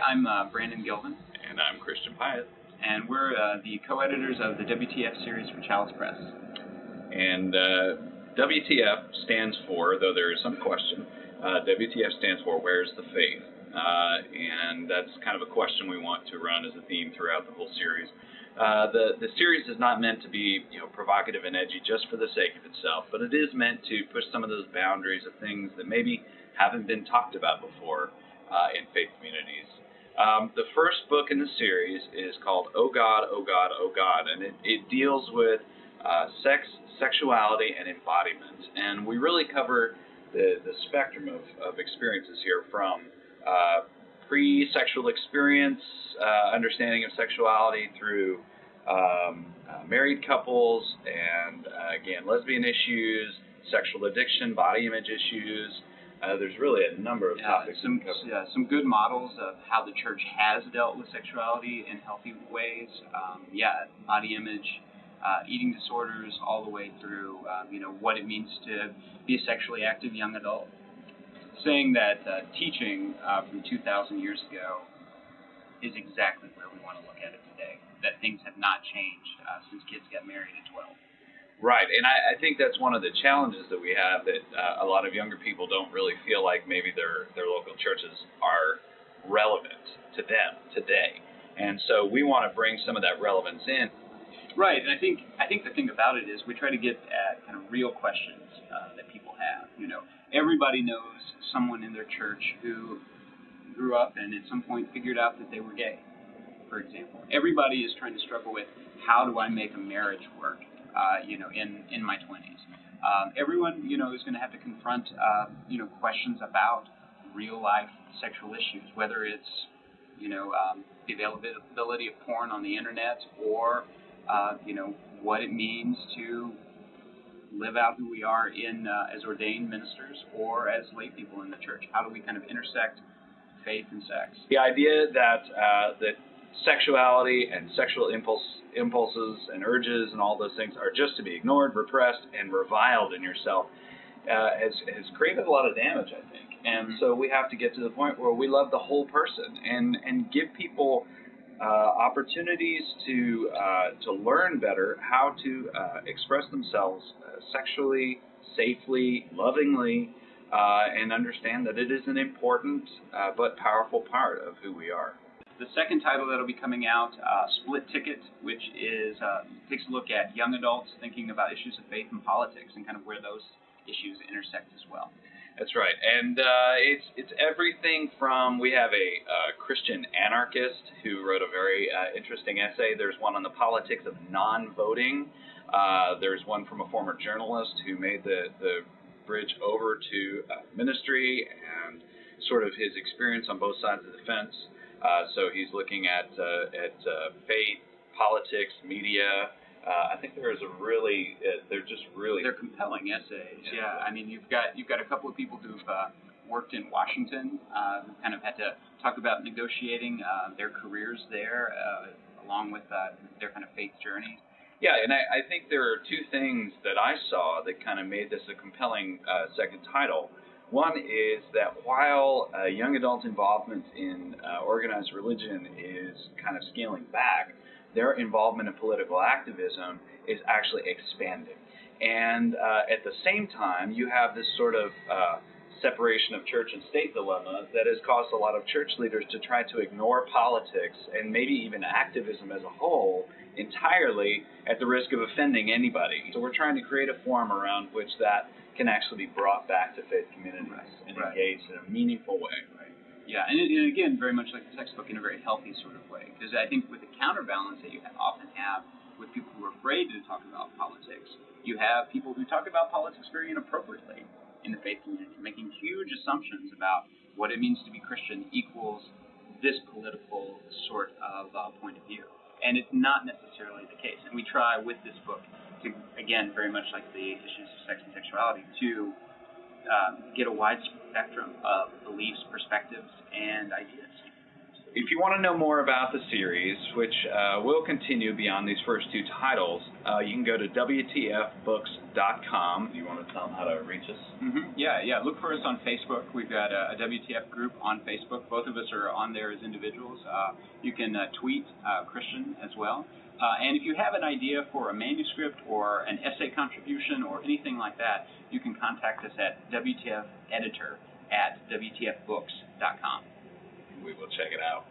I'm Brandon Gilvin. And I'm Christian Piatt. And we're the co-editors of the WTF series for Chalice Press. And WTF stands for, though there is some question, WTF stands for Where's the Faith? And that's kind of a question we want to run as a theme throughout the whole series. The series is not meant to be provocative and edgy just for the sake of itself, but it is meant to push some of those boundaries of things that maybe haven't been talked about before in faith communities. The first book in the series is called Oh God, Oh God, Oh God, and it deals with sex, sexuality, and embodiment. And we really cover the spectrum of experiences here, from pre-sexual experience, understanding of sexuality, through married couples, and again, lesbian issues, sexual addiction, body image issues. There's really a number of topics. Some good models of how the church has dealt with sexuality in healthy ways. Body image, eating disorders, all the way through, what it means to be a sexually active young adult. Saying that teaching from 2,000 years ago is exactly where we want to look at it today. That things have not changed since kids got married at 12. Right, and I think that's one of the challenges that we have, that a lot of younger people don't really feel like maybe their local churches are relevant to them today. And so we want to bring some of that relevance in. Right, and I think the thing about it is we try to get at kind of real questions that people have. Everybody knows someone in their church who grew up and at some point figured out that they were gay, for example. Everybody is trying to struggle with, how do I make a marriage work? In my 20s. Everyone, is going to have to confront, questions about real life sexual issues, whether it's, the availability of porn on the internet, or, what it means to live out who we are in as ordained ministers or as lay people in the church. How do we kind of intersect faith and sex? The idea that sexuality and sexual impulses and urges and all those things are just to be ignored, repressed, and reviled in yourself has created a lot of damage, I think. And so we have to get to the point where we love the whole person and give people opportunities to learn better how to express themselves sexually, safely, lovingly, and understand that it is an important but powerful part of who we are. The second title that'll be coming out, Split Ticket, which is takes a look at young adults thinking about issues of faith and politics and kind of where those issues intersect as well. That's right, and it's everything from, we have a Christian anarchist who wrote a very interesting essay. There's one on the politics of non-voting. There's one from a former journalist who made the bridge over to ministry and sort of his experience on both sides of the fence. So he's looking at faith, politics, media. I think there is they're compelling essays. Yeah, I mean you've got a couple of people who've worked in Washington, who kind of had to talk about negotiating their careers there, along with their kind of faith journey. Yeah, and I think there are two things that I saw that kind of made this a compelling second title. One is that while young adult involvement in organized religion is kind of scaling back, their involvement in political activism is actually expanding. And at the same time, you have this sort of separation of church and state dilemma that has caused a lot of church leaders to try to ignore politics and maybe even activism as a whole entirely, at the risk of offending anybody. So we're trying to create a forum around which that can actually be brought back to faith communities and engaged in a meaningful way. Right. Yeah, and again, very much like the textbook, in a very healthy sort of way. Because I think with the counterbalance that you often have with people who are afraid to talk about politics, you have people who talk about politics very inappropriately in the faith community, making huge assumptions about what it means to be Christian equals this political sort of point of view. And it's not necessarily the case. And we try with this book to, again, very much like the issues of sex and sexuality, to get a wide spectrum of beliefs, perspectives, and ideas. If you want to know more about the series, which will continue beyond these first two titles, you can go to WTFbooks.com. You want to tell them how to reach us? Yeah. Look for us on Facebook. We've got a WTF group on Facebook. Both of us are on there as individuals. You can tweet Christian as well. And if you have an idea for a manuscript or an essay contribution or anything like that, you can contact us at WTFeditor@WTFbooks.com. We will check it out.